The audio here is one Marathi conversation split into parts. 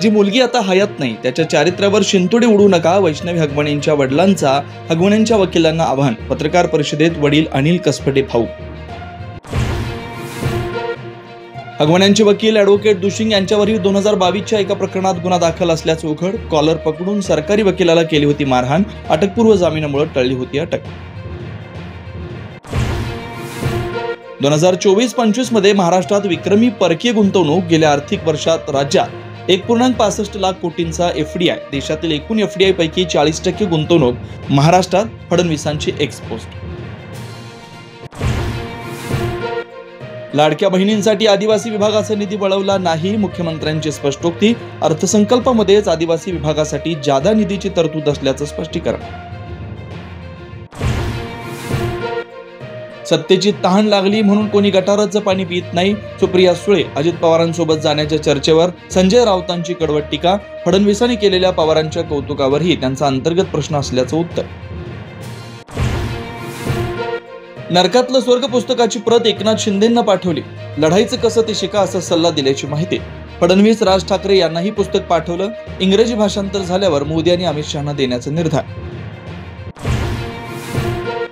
माझी मुलगी आता हयात नाही, त्याच्या चारित्र्यावर शिंतोडे उडू नका, वैष्णवी हगवणेंच्या वडिलांचा हगवणेंच्या वकिलांना आव्हान. पत्रकार परिषदेत वडील अनिल कसपटे भाऊ. हगवणेंचे वकील ॲडव्होकेट दुशिंग यांच्यावरही 2022च्या एका प्रकरणात गुन्हा दाखल असल्याचं उघड. कॉलर पकडून सरकारी वकिलाला केली होती मारहाण, अटकपूर्व जामिनामुळे टळली होती अटक. 2024-25 मध्ये महाराष्ट्रात विक्रमी परकीय गुंतवणूक. गेल्या आर्थिक वर्षात राज्यात 1.65 लाख कोटींचा एफडीआय. देशातील एकूण एफडीआय पैकी 40% गुंतवणूक महाराष्ट्रात. फडणवीसांची एक्सपोस्ट. लाडक्या बहिणींसाठी आदिवासी विभागाचा निधी वळवला नाही, मुख्यमंत्र्यांची स्पष्टोक्ती. अर्थसंकल्पामध्येच आदिवासी विभागासाठी जादा निधीची तरतूद असल्याचं स्पष्टीकरण. सत्तेची तहान लागली म्हणून कोणी गटाराचं पाणी पित नाही. सुप्रिया सुळे अजित पवारांसोबत जाण्याच्या चर्चेवर संजय राऊतांची कडवट टीका. फडणवीसांनी केलेल्या पवारांच्या कौतुकावरही त्यांचा अंतर्गत प्रश्न असल्याचं उत्तर. नरकातलं स्वर्ग पुस्तकाची प्रत एकनाथ शिंदेंना पाठवली. लढाईचं कसं ते शिका असा सल्ला दिल्याची माहिती. फडणवीस राज ठाकरे यांनाही पुस्तक पाठवलं. इंग्रजी भाषांतर झाल्यावर मोदी आणि अमित शहांना देण्याचा निर्धार.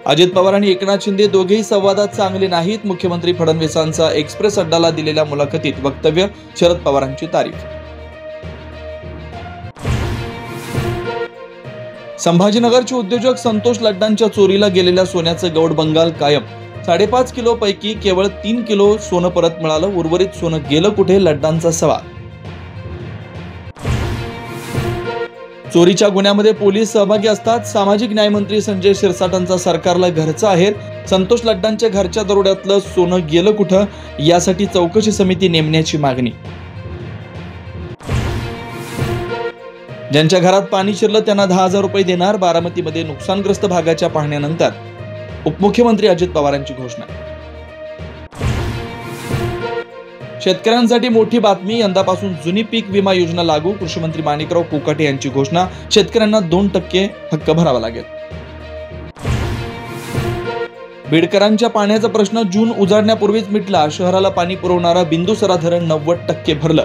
अजित पवार आणि एकनाथ शिंदे दोघेही संवादात चांगले नाहीत. मुख्यमंत्री फडणवीसांचा एक्सप्रेस अड्डाला दिलेल्या मुलाखतीत वक्तव्य. शरद पवारांची तारीफ. संभाजीनगरचे उद्योजक संतोष लड्डांच्या चोरीला गेलेल्या सोन्याचं गौड बंगाल कायम. 5.5 किलो पैकी केवळ 3 किलो सोनं परत मिळालं. उर्वरित सोनं गेलं कुठे, लड्डांचा सवाल. चोरीच्या गुन्ह्यामध्ये पोलीस सहभागी असतात. सामाजिक न्यायमंत्री संजय शिरसाटांचा सरकारला घरचा आहेर. संतोष लड्डांच्या घरच्या दरोड्यातलं सोनं गेलं कुठं, यासाठी चौकशी समिती नेमण्याची मागणी. ज्यांच्या घरात पाणी शिरलं त्यांना 10,000 रुपये देणार. बारामतीमध्ये नुकसानग्रस्त भागाच्या पाहण्यानंतर उपमुख्यमंत्री अजित पवारांची घोषणा. शेतकऱ्यांसाठी मोठी बातमी. यंदापासून जुनी पीक विमा योजना लागू. कृषी मंत्री माणिकराव कोकाटे यांची घोषणा. शेतकऱ्यांना 2% हक्क भरावा लागेल. बीडकरांच्या पाण्याचा प्रश्न जून उजाडण्यापूर्वीच मिटला. शहराला पाणी पुरवणारा बिंदुसरा धरण 90% भरलं.